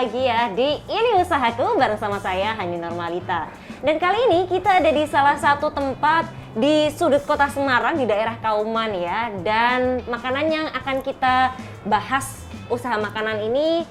lagi ya di Ini Usahaku bareng sama saya Hani Normalita. Dan kali ini kita ada di salah satu tempat di sudut kota Semarang di daerah Kauman ya. Dan makanan yang akan kita bahas, usaha makanan ini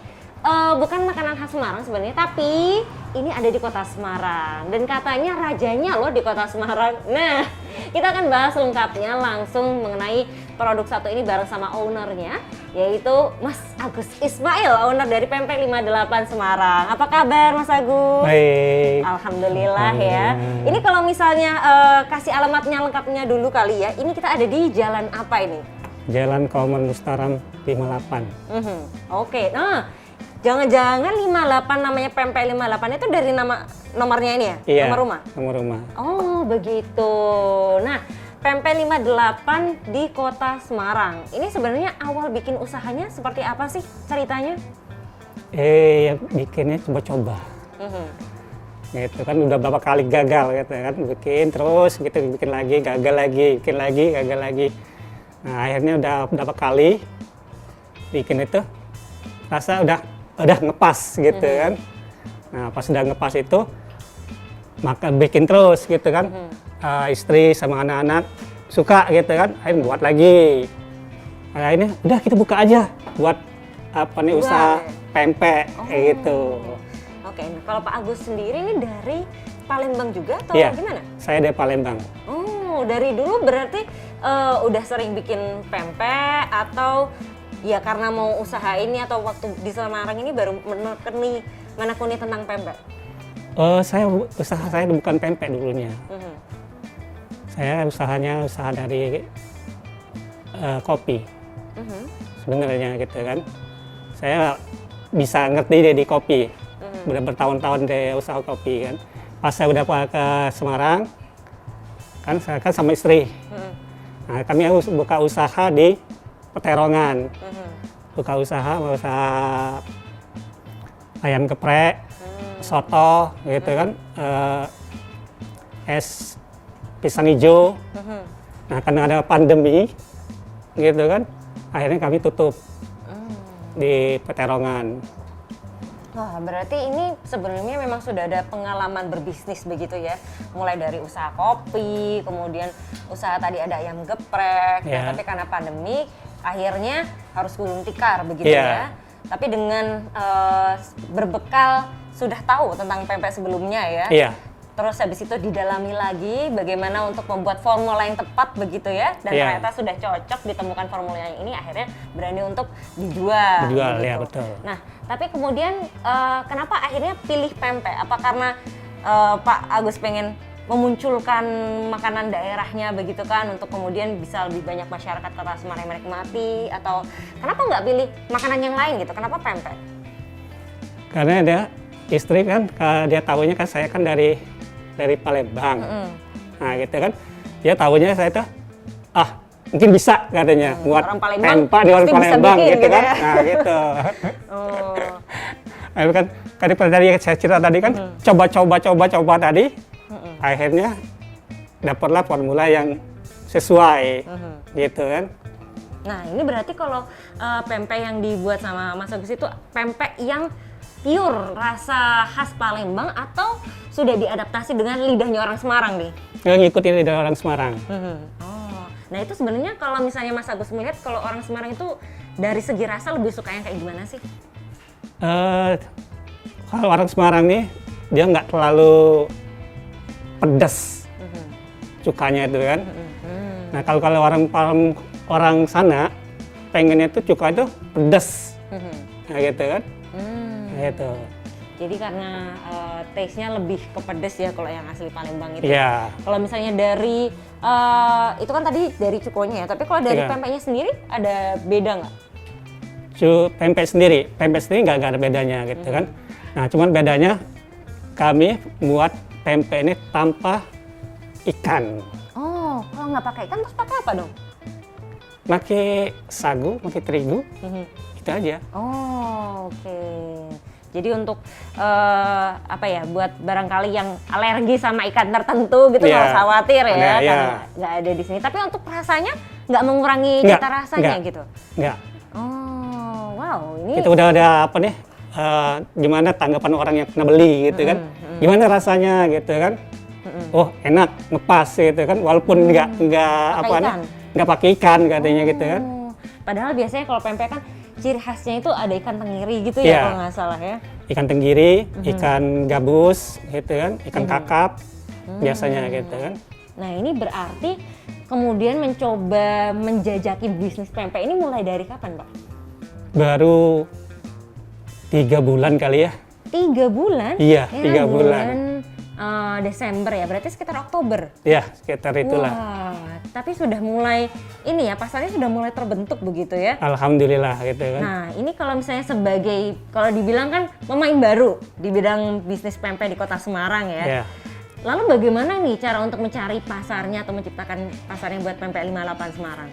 bukan makanan khas Semarang sebenarnya, tapi ini ada di kota Semarang dan katanya rajanya loh di kota Semarang. Nah, kita akan bahas lengkapnya langsung mengenai produk satu ini bareng sama ownernya, yaitu Mas Agus Ismail, owner dari Pempek 58 Semarang. Apa kabar Mas Agus? Baik. Alhamdulillah ya. Ini kalau misalnya kasih alamatnya lengkapnya dulu kali ya. Ini kita ada di jalan apa ini? Jalan Kauman Mustaram 58. Oke, nah jangan-jangan 58 namanya Pempek 58 itu dari nama nomornya ini ya? Iya, nomor rumah? nomor rumah. Oh begitu. Nah, Pempek 58 di kota Semarang. Ini sebenarnya awal bikin usahanya seperti apa sih ceritanya? Ya bikinnya coba-coba. Gitu kan udah berapa kali gagal gitu kan, bikin terus gitu, bikin lagi, gagal lagi, bikin lagi, gagal lagi. Nah, akhirnya udah berapa kali bikin itu rasa udah ngepas gitu kan. Nah, pas udah ngepas itu maka bikin terus gitu kan. Istri sama anak-anak suka gitu kan, akhirnya buat lagi. Nah, ini udah kita buka aja buat apa nih usaha pempek kayak gitu. Oke, nah kalau Pak Agus sendiri ini dari Palembang juga atau Iya, gimana? saya dari Palembang. Oh, dari dulu berarti udah sering bikin pempek atau ya karena mau usaha ini atau waktu di Semarang ini baru menekuni tentang pempek? Usaha saya bukan pempek dulunya. Saya usaha dari kopi. Sebenarnya gitu kan. Saya bisa ngerti deh di kopi. Udah bertahun-tahun deh usaha kopi kan. Pas saya udah ke Semarang, kan saya kan sama istri. Nah, kami buka usaha di Peterongan. Buka usaha ayam geprek, soto gitu kan, es pisang hijau. Nah, karena ada pandemi gitu kan, akhirnya kami tutup di Peterongan. Wah, berarti ini sebenarnya memang sudah ada pengalaman berbisnis begitu ya. Mulai dari usaha kopi, kemudian usaha tadi ada ayam geprek, nah, tapi karena pandemi akhirnya harus gulung tikar begitu ya. Tapi dengan berbekal sudah tahu tentang pempek sebelumnya ya. Terus habis itu didalami lagi bagaimana untuk membuat formula yang tepat begitu ya. Dan ternyata sudah cocok, ditemukan formula yang ini, akhirnya berani untuk dijual. Dijual, gitu. ya betul. Nah, tapi kemudian kenapa akhirnya pilih pempek? Apa karena Pak Agus pengen memunculkan makanan daerahnya begitu kan, untuk kemudian bisa lebih banyak masyarakat kota Semarang menikmati, atau kenapa nggak pilih makanan yang lain gitu? Kenapa pempek? Karena dia istri kan, dia tahunya kan saya kan dari Palembang. Nah gitu kan, dia tahunya saya tuh mungkin bisa katanya buat pempek di orang Palembang gitu kan. Ya? Nah gitu. Nah, kan dari saya cerita tadi kan, coba tadi, akhirnya dapatlah formula yang sesuai gitu kan. Nah, ini berarti kalau pempek yang dibuat sama Mas Agus itu pempek yang pure rasa khas Palembang atau sudah diadaptasi dengan lidahnya orang Semarang nih? Ngikutin lidah orang Semarang. Nah, itu sebenarnya kalau misalnya Mas Agus melihat, kalau orang Semarang itu dari segi rasa lebih suka yang kayak gimana sih? Kalau orang Semarang nih, dia nggak terlalu pedas cukanya itu kan. Nah, kalau orang sana pengennya tuh cuka itu pedas. Nah, gitu kan. Nah, itu. Jadi karena taste-nya lebih ke pedas ya kalau yang asli Palembang itu. Iya. Kalau misalnya dari itu kan tadi dari cukonya ya, tapi kalau dari pempeknya sendiri ada beda nggak? Pempek sendiri nggak ada bedanya gitu kan. Nah, cuman bedanya kami buat pempek ini tanpa ikan. Oh, kalau nggak pakai ikan terus pakai apa dong? Pakai sagu, pakai terigu, itu aja. Oh, oke. Jadi untuk buat barangkali yang alergi sama ikan tertentu gitu, nggak usah khawatir ya, karena nggak ada di sini. Tapi untuk rasanya nggak mengurangi cita rasanya gitu? Nggak. Oh, wow, ini. Itu udah ada apa nih? gimana tanggapan orang yang pernah beli gitu kan. Gimana rasanya gitu kan. Oh enak, ngepas gitu kan, walaupun nggak pakai ikan katanya gitu kan. Padahal biasanya kalau pempek kan ciri khasnya itu ada ikan tenggiri gitu Iya. ya kalau nggak salah ya. Ikan tenggiri, ikan gabus gitu kan, ikan kakap biasanya gitu kan. Nah ini berarti kemudian mencoba menjajaki bisnis pempek ini mulai dari kapan Pak? Baru 3 bulan kali ya. 3 bulan? Iya, Ya, 3 bulan. Desember ya, berarti sekitar Oktober. Ya, sekitar itulah. Wah, tapi sudah mulai ini ya, pasarnya sudah mulai terbentuk begitu ya. Alhamdulillah gitu kan. Nah, ini kalau misalnya sebagai, kalau dibilang kan pemain baru di bidang bisnis pempek di Kota Semarang ya. Ya. Lalu bagaimana nih cara untuk mencari pasarnya atau menciptakan pasarnya buat pempek 58 Semarang?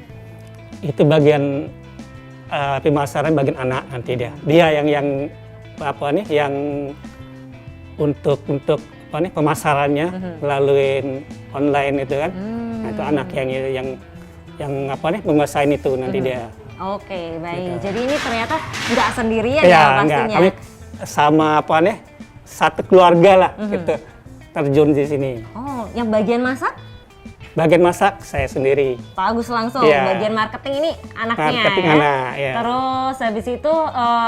Itu bagian pemasaran bagian anak nanti dia. Dia yang yang untuk pemasarannya melalui online itu kan. Nah, itu anak yang menguasain itu nanti dia. Oke, baik. Gitu. Jadi ini ternyata nggak sendirian ya Enggak, pastinya. kami sama satu keluarga lah gitu terjun di sini. Oh, yang bagian masak? Bagian masak saya sendiri. Pak Agus langsung. Iya. Bagian marketing ini anaknya Marketing ya. anak, ya. Terus habis itu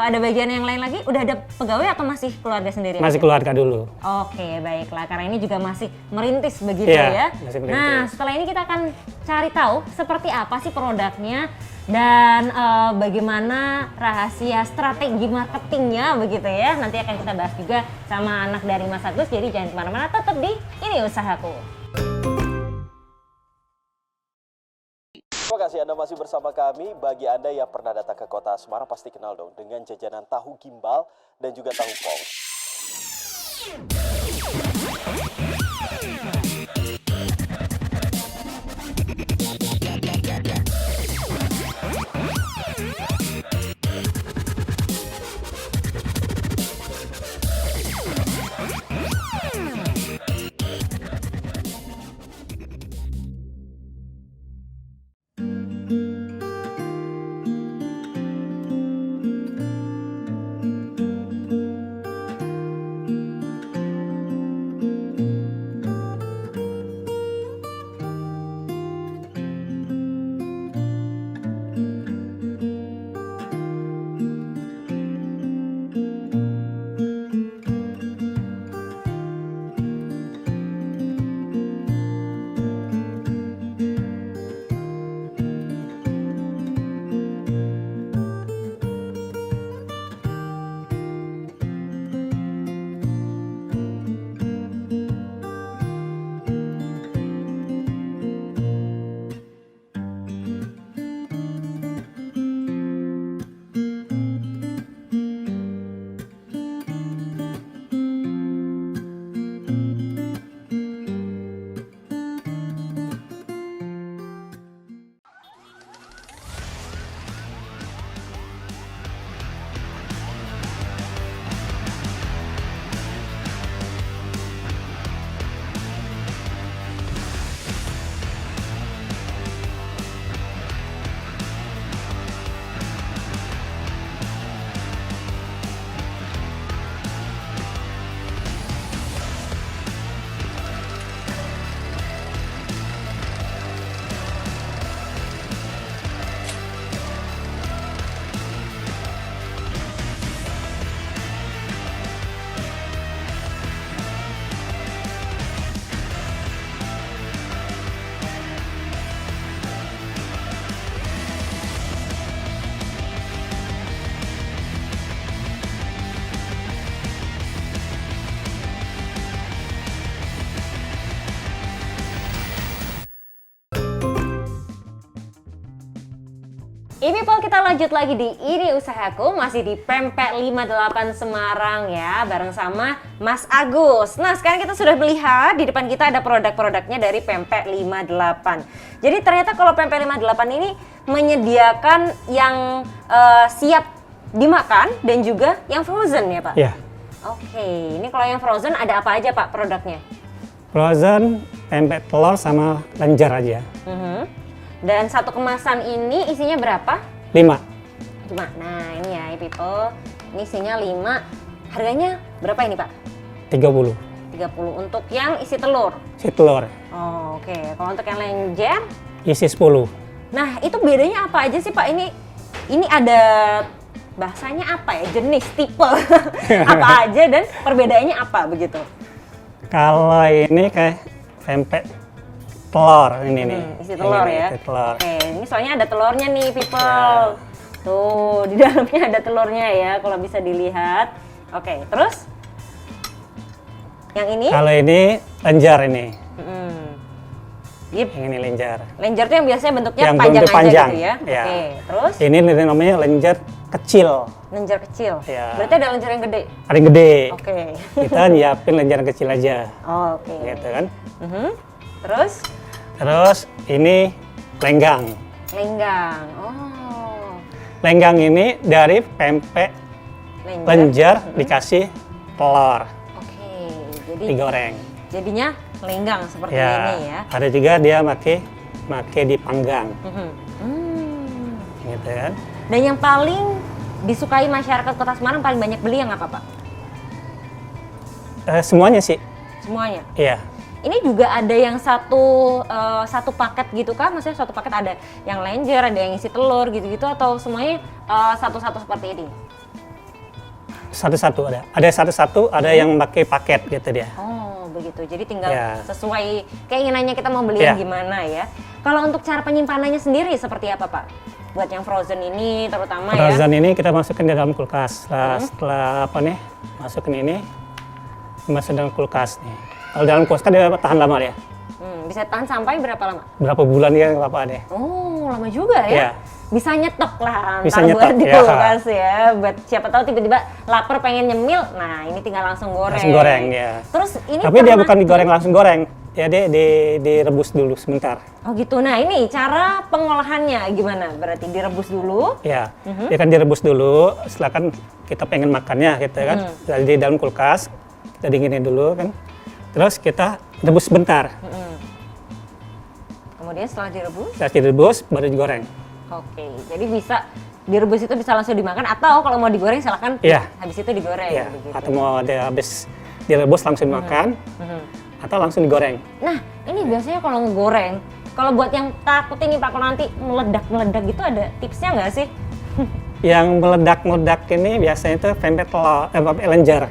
ada bagian yang lain lagi. Udah ada pegawai atau masih keluarga sendiri? Masih keluarga dulu. Oke, baiklah. Karena ini juga masih merintis begitu Iya, ya. masih merintis. Nah, setelah ini kita akan cari tahu seperti apa sih produknya dan bagaimana rahasia strategi marketingnya begitu ya. Nanti akan kita bahas juga sama anak dari Mas Agus. Jadi jangan kemana-mana, tetap di Ini Usahaku. Terima kasih Anda masih bersama kami. Bagi Anda yang pernah datang ke Kota Semarang pasti kenal dong dengan jajanan tahu gimbal dan juga tahu pong. People, kita lanjut lagi di Ini Usahaku, masih di Pempek 58 Semarang ya, bareng sama Mas Agus. Nah, sekarang kita sudah melihat di depan kita ada produk-produknya dari Pempek 58. Jadi ternyata kalau Pempek 58 ini menyediakan yang siap dimakan dan juga yang frozen ya Pak? Ya. Oke, ini kalau yang frozen ada apa aja Pak produknya? Frozen, pempek telur sama lenjer aja. Dan satu kemasan ini isinya berapa? 5. Cuma, nah ini ya people, Ini isinya 5. Harganya berapa ini, Pak? 30. 30 untuk yang isi telur. Si telur. Oh, oke. Kalau untuk yang lenjer, Isi 10. nah itu bedanya apa aja sih, Pak? Ini ada bahasanya apa ya? Jenis, tipe apa aja dan perbedaannya apa begitu? Kalau ini kayak pempek telur ini nih. Isi telur Ini, ya. isi telur. Oke, ini soalnya ada telurnya nih, people. Tuh, di dalamnya ada telurnya ya, kalau bisa dilihat. Oke, terus yang ini? Kalau ini lenjer ini. Yep. Yang ini lenjer. Lenjer tuh yang biasanya bentuknya Yang panjang bentuk aja panjang. gitu ya. Ya. Oke, terus Ini namanya lenjer kecil. lenjer kecil. Ya. Berarti ada lenjer yang gede. Ada yang gede. Oke. Kita nyiapin lenjer yang kecil aja. Oh, oke. Gitu kan. Terus Terus ini lenggang. lenggang. Oh. Lenggang ini dari pempek lenjer dikasih telur Oke. Jadi digoreng. jadinya lenggang seperti Ya, ini ya. ada juga dia make dipanggang, Hmm. gitu kan. Dan yang paling disukai masyarakat Kota Semarang paling banyak beli yang apa, Pak? Semuanya sih, Semuanya. iya. Ini juga ada yang satu paket gitu kan? Maksudnya satu paket ada yang lenjer, ada yang isi telur gitu-gitu atau semuanya satu-satu seperti ini? Satu-satu ada. Ada satu-satu, ada yang pakai paket gitu dia. Oh, begitu. Jadi tinggal Ya. sesuai keinginannya kita mau beli Ya. yang gimana ya. Kalau untuk cara penyimpanannya sendiri seperti apa, Pak? Buat yang frozen ini terutama ya. Frozen ini kita masukin di dalam kulkas. Setelah apa nih? Masukin ini, masuk dalam kulkas nih. Kalau dalam kulkas kan dia tahan lama ya. Bisa tahan sampai berapa lama? Berapa bulan ya nggak apa-apa deh. Oh, lama juga ya. Ya. Bisa nyetok lah, Bisa ntar buat nyetok, di ya. kulkas ya. Buat siapa tahu tiba-tiba lapar pengen nyemil, nah ini tinggal langsung goreng. Langsung goreng ya. Terus ini Tapi dia bukan digoreng langsung goreng. Ya dia direbus dulu sebentar. Oh gitu, nah ini cara pengolahannya gimana? Berarti direbus dulu. Ya, dia kan direbus dulu. Setelah kan kita pengen makannya gitu kan. Dari di dalam kulkas kita dinginin dulu kan. Terus kita rebus sebentar. Kemudian setelah direbus, Setelah direbus baru digoreng. oke. Jadi bisa direbus itu bisa langsung dimakan atau kalau mau digoreng silakan Iya. habis itu digoreng. Ya, Begitu. atau mau dia habis direbus langsung makan atau langsung digoreng. Nah ini biasanya kalau ngegoreng, kalau buat yang takut ini Pak kalau nanti meledak-meledak gitu ada tipsnya nggak sih? Yang meledak-meledak ini biasanya itu pempek telur, lenjer.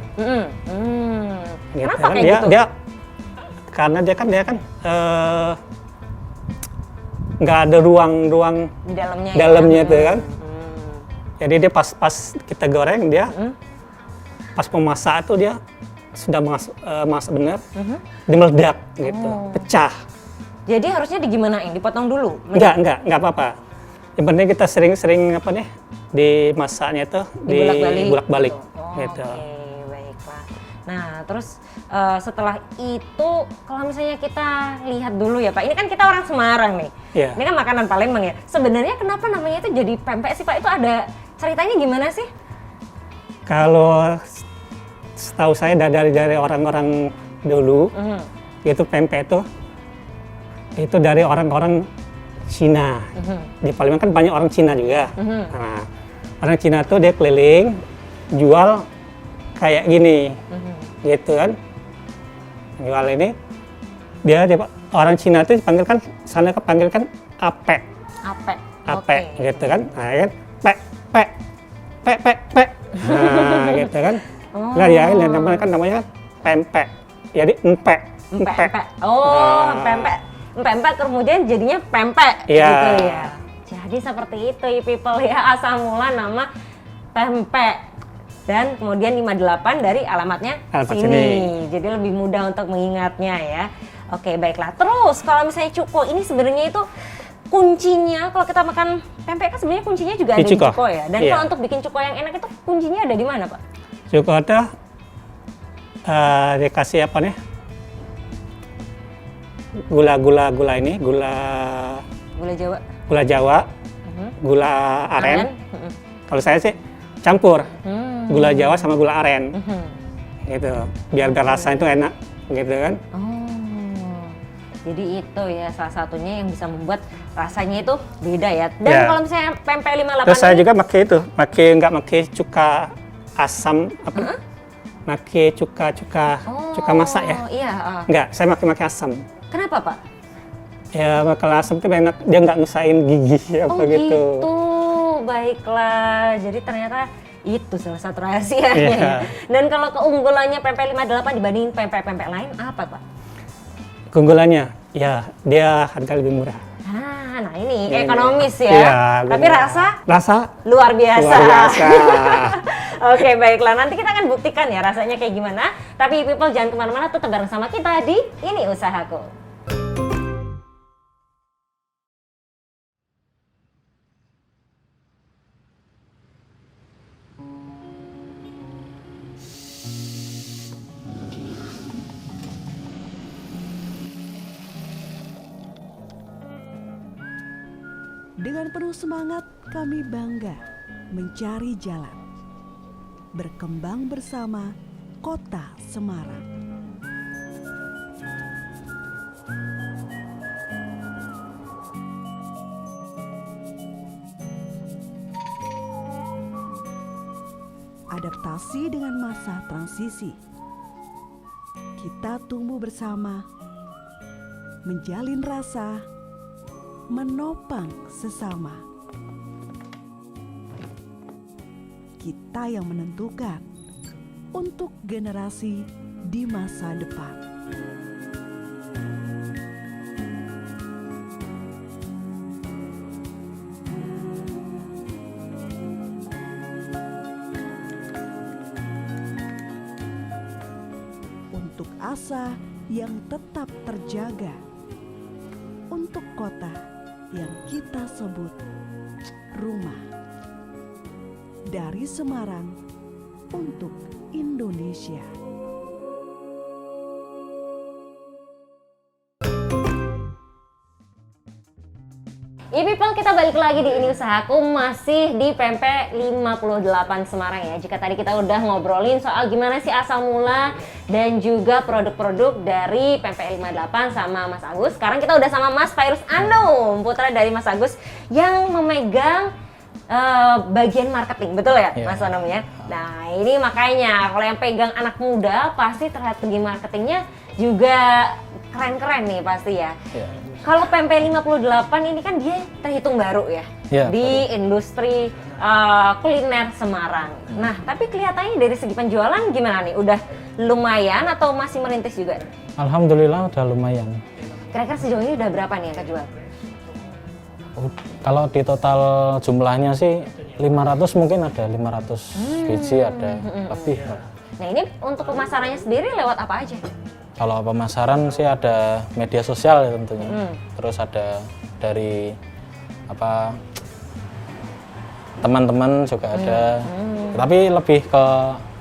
Gitu Kenapa kan. kayak Dia, gitu? dia karena dia kan nggak ada ruang Di dalamnya. dalamnya ya? itu kan. Jadi dia pas kita goreng dia pas memasak itu dia sudah masak benar, dia meledak gitu, pecah. Jadi harusnya digimanain? Dipotong dulu? Enggak apa-apa. Yang penting kita sering-sering apa nih dimasaknya itu dibulak-balik gitu. Oke, baiklah. Nah, terus setelah itu kalau misalnya kita lihat dulu ya Pak, ini kan kita orang Semarang nih. Iya. Ini kan makanan Palembang ya. Sebenarnya kenapa namanya itu jadi pempek sih Pak? Itu ada ceritanya gimana sih? Kalau setahu saya dari orang-orang dulu itu pempek itu dari orang-orang Cina. Di Palembang kan banyak orang Cina juga. Nah, orang Cina tuh dia keliling jual kayak gini, gitu kan. Jual ini dia orang Cina tuh dipanggilkan sana kepanggilkan ape, Ape. gitu kan. Nah, kan pek. Nah, gitu kan. Nah, ya namanya pempek. Jadi empek. Empek. Oh, pempek. Pempek kemudian jadinya pempek Iya. gitu ya. Jadi seperti itu ya people ya, asal mula nama pempek. Dan kemudian 58 dari alamatnya sini. Jadi lebih mudah untuk mengingatnya ya. Oke, baiklah. Terus kalau misalnya cuko ini sebenarnya itu kuncinya kalau kita makan pempek kan sebenarnya kuncinya juga ada di cuko ya. Dan Iya. kalau untuk bikin cuko yang enak itu kuncinya ada di mana, Pak? Cuko ada dikasih apa nih? Gula Jawa. Gula Jawa, gula aren. Kalau saya sih campur gula Jawa sama gula aren, gitu. Biar rasanya itu enak, gitu kan? Oh, jadi itu ya salah satunya yang bisa membuat rasanya itu beda ya. Dan Ya. kalau misalnya pempek 58 Terus saya ini, juga pakai nggak pakai cuka asam apa? Pakai cuka masak ya? Iya. Enggak, saya pakai asam. Kenapa Pak? Ya kalau asam itu enak, dia nggak ngesain gigi apa gitu. Baiklah. Jadi ternyata itu salah satu rahasianya. Iya. Dan kalau keunggulannya pempek 58 dibanding pempek-pempek lain apa Pak? Keunggulannya, ya dia harga lebih murah. Nah ini ekonomis ya. Iya, Tapi benar. rasa luar biasa. Luar biasa. Oke, baiklah. Nanti kita akan buktikan ya rasanya kayak gimana. Tapi people jangan kemana-mana, tetap bareng sama kita di Ini Usahaku. Dengan penuh semangat, kami bangga mencari jalan, berkembang bersama Kota Semarang. Adaptasi dengan masa transisi. Kita tumbuh bersama, menjalin rasa, menopang sesama. Kita yang menentukan untuk generasi di masa depan. Untuk asa yang tetap terjaga, untuk kota yang kita sebut rumah. Dari Semarang untuk Indonesia. People, kita balik lagi di Ini Usahaku, masih di pempek 58 Semarang ya. Jika tadi kita udah ngobrolin soal gimana sih asal mula dan juga produk-produk dari pempek 58 sama Mas Agus. Sekarang kita udah sama Mas Fairuz Anum, putra dari Mas Agus yang memegang bagian marketing, betul ya Mas Anum ya? Nah ini makanya kalau yang pegang anak muda pasti terlihat segi marketingnya juga keren-keren nih pasti ya. Kalau pempek 58 ini kan dia terhitung baru ya, di industri kuliner Semarang. Nah, tapi kelihatannya dari segi penjualan gimana nih? Udah lumayan atau masih merintis juga? Alhamdulillah udah lumayan. Kira-kira sejauh ini udah berapa nih yang kejual? Kalau di total jumlahnya sih 500 mungkin ada, 500 biji ada lebih. Nah ini untuk pemasarannya sendiri lewat apa aja? Kalau pemasaran sih ada media sosial ya tentunya. Terus ada dari apa teman-teman juga ada. Tapi lebih ke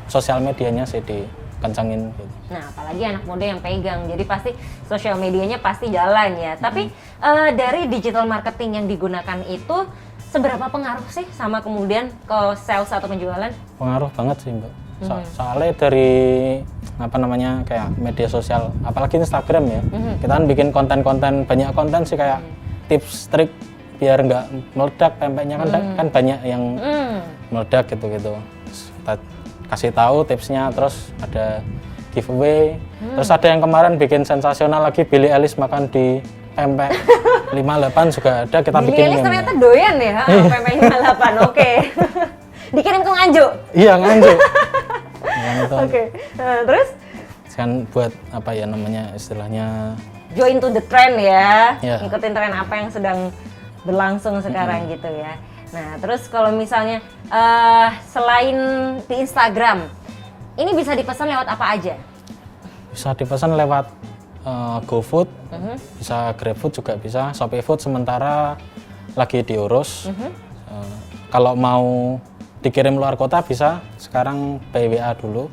sosial medianya sih dikencangin gitu. Nah, apalagi anak muda yang pegang. Jadi pasti sosial medianya pasti jalan ya. Tapi dari digital marketing yang digunakan itu seberapa pengaruh sih sama kemudian ke sales atau penjualan? Pengaruh banget sih, Mbak. Soalnya dari apa namanya kayak media sosial, apalagi Instagram ya, kita kan bikin konten-konten, banyak konten sih kayak tips trik biar nggak meledak pempeknya kan banyak yang meledak gitu-gitu. Kita kasih tahu tipsnya, terus ada giveaway, terus ada yang kemarin bikin sensasional lagi, Billie Eilish makan di pempek 58 juga ada, kita bikin. Billie Eilish ternyata doyan ya pempek 58, oke. Dikirim ke Nganjuk? Iya, Nganjuk. Oke. Terus? Kan buat apa ya namanya istilahnya join to the trend ya, Yeah. ngikutin tren apa yang sedang berlangsung sekarang gitu ya. Nah terus kalau misalnya selain di Instagram, ini bisa dipesan lewat apa aja? Bisa dipesan lewat GoFood, bisa GrabFood juga bisa, ShopeeFood sementara lagi diurus. Kalau mau dikirim luar kota bisa, sekarang by WA dulu.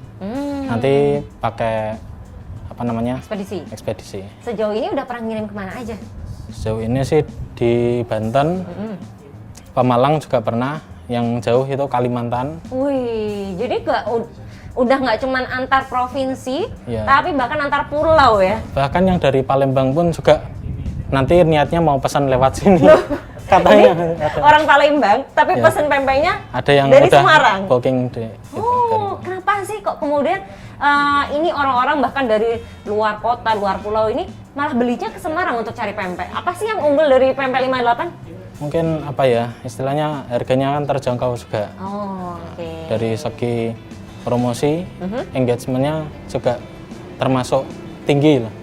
Nanti pakai apa namanya? Ekspedisi. Sejauh ini udah pernah ngirim kemana aja? Sejauh ini sih di Banten, Pemalang juga pernah, yang jauh itu Kalimantan. Wih, jadi udah nggak cuman antar provinsi, Ya. tapi bahkan antar pulau ya? Bahkan yang dari Palembang pun juga nanti niatnya mau pesan lewat sini. Katanya Orang Palembang, tapi Ya. pesen pempeknya ada yang dari udah Semarang. booking di gitu. Oh, kenapa sih kok kemudian ini orang-orang bahkan dari luar kota, luar pulau ini malah belinya ke Semarang untuk cari pempek? Apa sih yang unggul dari pempek 58? Mungkin apa ya, istilahnya harganya kan terjangkau juga. Oh, oke. Dari segi promosi, engagementnya juga termasuk tinggi lah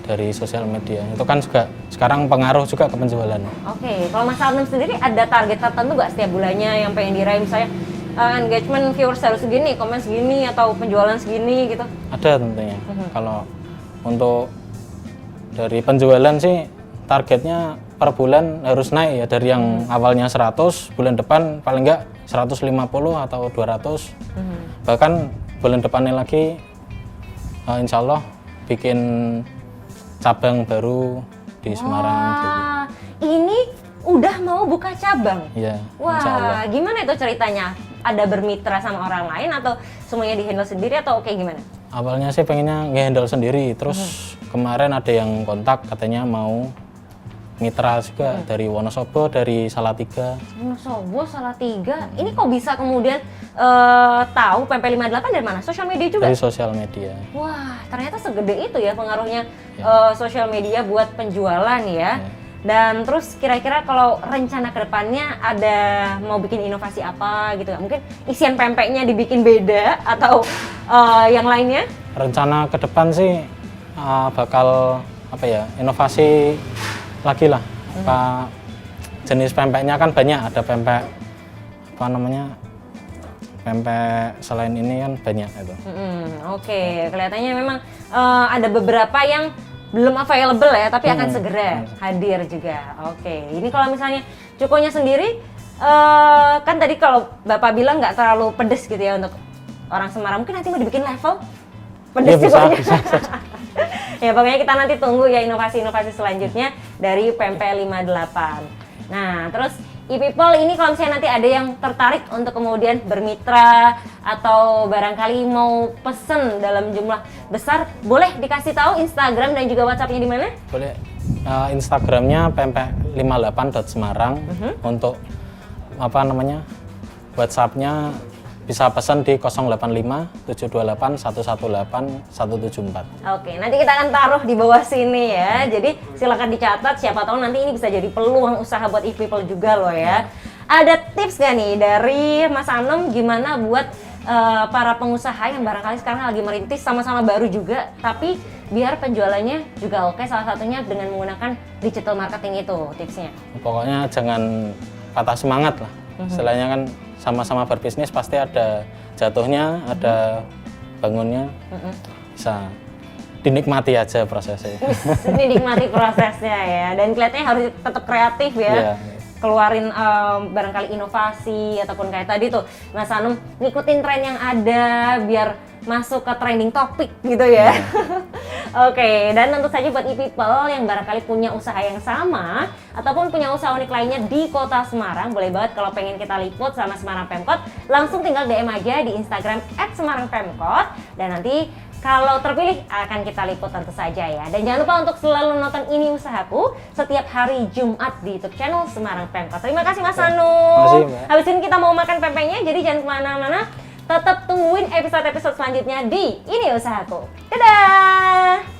dari sosial media. Itu kan juga sekarang pengaruh juga ke penjualan. Oke, kalau Mas Arnum sendiri ada target tertentu nggak setiap bulannya yang pengen diraih, misalnya engagement viewers harus segini, komen segini, atau penjualan segini gitu? Ada tentunya. Kalau untuk dari penjualan sih targetnya per bulan harus naik ya, dari yang awalnya 100, bulan depan paling nggak 150 atau 200. Bahkan bulan depannya lagi insya Allah bikin cabang baru di Semarang. Gitu. Ini udah mau buka cabang? Iya, insya Allah. Wah, gimana itu ceritanya? Ada bermitra sama orang lain atau semuanya di-handle sendiri atau kayak gimana? Awalnya sih pengennya nge-handle sendiri, terus kemarin ada yang kontak katanya mau mitra juga dari Wonosobo, dari Salatiga. Wonosobo, Salatiga. Ini kok bisa kemudian tahu pempek 58 dari mana? Sosial media juga? Dari sosial media. Wah, ternyata segede itu ya pengaruhnya sosial media buat penjualan ya. Dan terus kira-kira kalau rencana kedepannya ada mau bikin inovasi apa gitu nggak? Mungkin isian pempeknya dibikin beda atau yang lainnya? Rencana ke depan sih bakal apa ya, inovasi lagi lah. Apa, jenis pempeknya kan banyak, ada pempek apa namanya, pempek selain ini kan banyak itu. Oke, kelihatannya memang ada beberapa yang belum available ya, tapi akan segera hadir juga. Oke, ini kalau misalnya cukonya sendiri, kan tadi kalau Bapak bilang nggak terlalu pedes gitu ya untuk orang Semarang, mungkin nanti mau dibikin level pedes cukonya. Bisa. Ya pokoknya kita nanti tunggu ya inovasi-inovasi selanjutnya dari pempek 58. Nah, terus e-people ini kalau misalnya nanti ada yang tertarik untuk kemudian bermitra atau barangkali mau pesen dalam jumlah besar, boleh dikasih tahu Instagram dan juga WhatsApp-nya di mana? Boleh. Instagramnya pempek58.semarang. Untuk apa namanya, WhatsApp-nya bisa pesan di 085 728 118 174. Oke, nanti kita akan taruh di bawah sini ya. Jadi silakan dicatat, siapa tahu nanti ini bisa jadi peluang usaha buat e-people juga loh ya. Ada tips gak nih dari Mas Anom gimana buat para pengusaha yang barangkali sekarang lagi merintis, sama-sama baru juga, tapi biar penjualannya juga oke, salah satunya dengan menggunakan digital marketing itu tipsnya? Pokoknya jangan patah semangat lah. Istilahnya kan sama-sama berbisnis pasti ada jatuhnya, ada bangunnya. Bisa dinikmati aja prosesnya. Dinikmati prosesnya ya, dan kelihatannya harus tetap kreatif ya. Yeah. Keluarin barangkali inovasi ataupun kayak tadi tuh Mas Anum ngikutin tren yang ada biar masuk ke trending topik gitu ya. Oke, dan tentu saja buat e-people yang barangkali punya usaha yang sama ataupun punya usaha unik lainnya di Kota Semarang, boleh banget kalau pengen kita liput sama Semarang Pemkot, langsung tinggal DM aja di Instagram @semarangpemkot, dan nanti kalau terpilih akan kita liput tentu saja ya. Dan jangan lupa untuk selalu nonton Ini Usahaku setiap hari Jumat di YouTube channel Semarang Pemkot. Terima kasih Mas Anu. Habis ini kita mau makan pempeknya, jadi jangan kemana-mana. Tetap tungguin episode-episode selanjutnya di Ini Usahaku. Dadah!